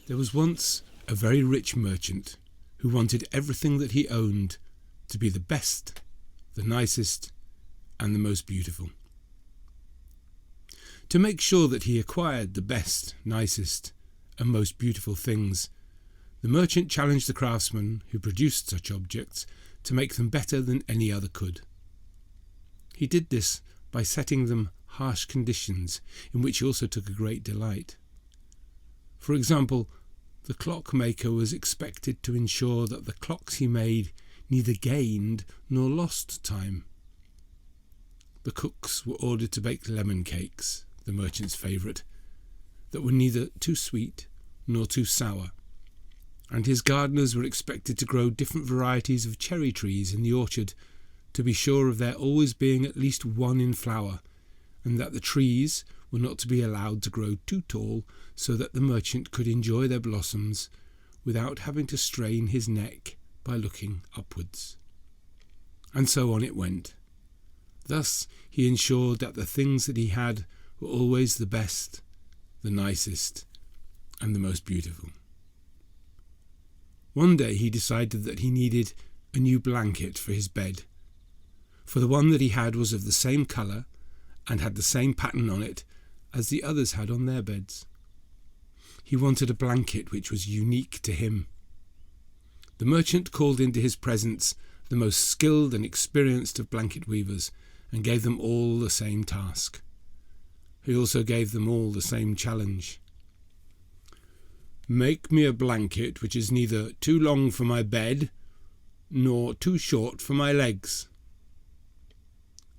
There was once a very rich merchant who wanted everything that he owned to be the best, the nicest, and the most beautiful. To make sure that he acquired the best, nicest, and most beautiful things, the merchant challenged the craftsman who produced such objects to make them better than any other could. He did this by setting them harsh conditions in which he also took a great delight. For example, the clockmaker was expected to ensure that the clocks he made neither gained nor lost time. The cooks were ordered to bake lemon cakes, the merchant's favourite, that were neither too sweet nor too sour, and his gardeners were expected to grow different varieties of cherry trees in the orchard to be sure of there always being at least one in flower, and that the trees were not to be allowed to grow too tall so that the merchant could enjoy their blossoms without having to strain his neck by looking upwards. And so on it went. Thus he ensured that the things that he had were always the best, the nicest, and the most beautiful. One day he decided that he needed a new blanket for his bed, for the one that he had was of the same colour and had the same pattern on it as the others had on their beds. He wanted a blanket which was unique to him. The merchant called into his presence the most skilled and experienced of blanket weavers and gave them all the same task. He also gave them all the same challenge. "Make me a blanket which is neither too long for my bed nor too short for my legs."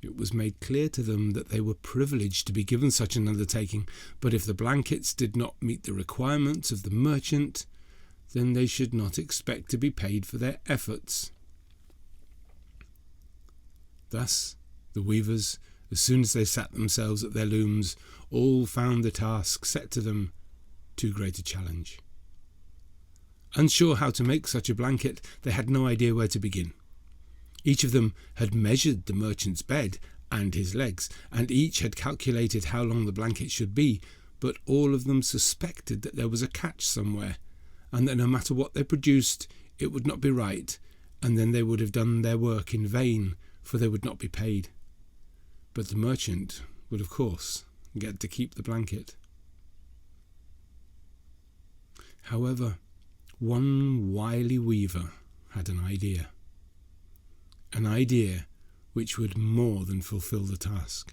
It was made clear to them that they were privileged to be given such an undertaking, but if the blankets did not meet the requirements of the merchant, then they should not expect to be paid for their efforts. Thus, the weavers, as soon as they sat themselves at their looms, all found the task set to them too great a challenge. Unsure how to make such a blanket, they had no idea where to begin. Each of them had measured the merchant's bed and his legs, and each had calculated how long the blanket should be, but all of them suspected that there was a catch somewhere, and that no matter what they produced, it would not be right, and then they would have done their work in vain, for they would not be paid. But the merchant would, of course, get to keep the blanket. However, one wily weaver had an idea which would more than fulfill the task.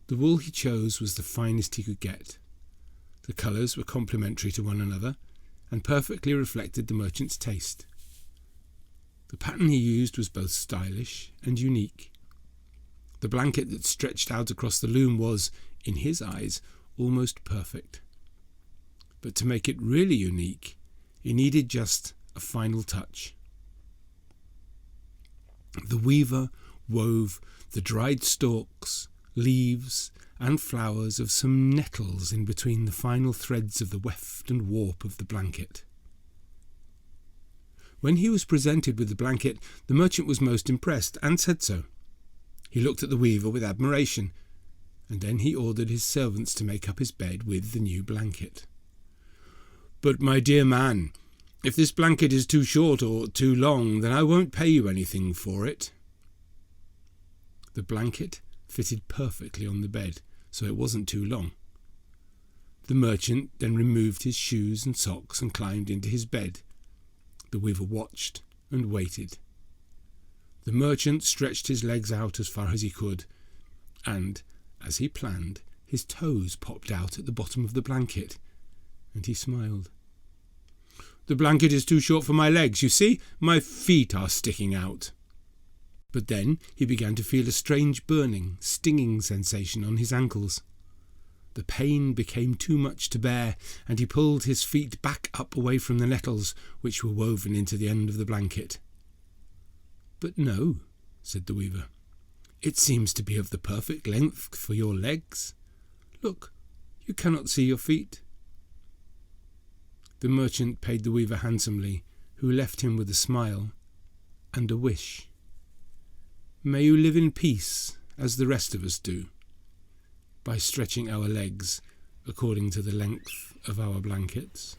The wool he chose was the finest he could get. The colours were complementary to one another and perfectly reflected the merchant's taste. The pattern he used was both stylish and unique. The blanket that stretched out across the loom was, in his eyes, almost perfect. But to make it really unique, it needed just a final touch. The weaver wove the dried stalks, leaves, and flowers of some nettles in between the final threads of the weft and warp of the blanket. When he was presented with the blanket, the merchant was most impressed, and said so. He looked at the weaver with admiration, and then he ordered his servants to make up his bed with the new blanket. "But, my dear man, if this blanket is too short or too long, then I won't pay you anything for it." The blanket fitted perfectly on the bed, so it wasn't too long. The merchant then removed his shoes and socks and climbed into his bed. The weaver watched and waited. The merchant stretched his legs out as far as he could, and, as he planned, his toes popped out at the bottom of the blanket, and he smiled. "The blanket is too short for my legs. You see, my feet are sticking out." But then he began to feel a strange burning, stinging sensation on his ankles. The pain became too much to bear, and he pulled his feet back up away from the nettles, which were woven into the end of the blanket. "But no," said the weaver, "it seems to be of the perfect length for your legs. Look, you cannot see your feet." The merchant paid the weaver handsomely, who left him with a smile and a wish. "May you live in peace, as the rest of us do, by stretching our legs according to the length of our blankets.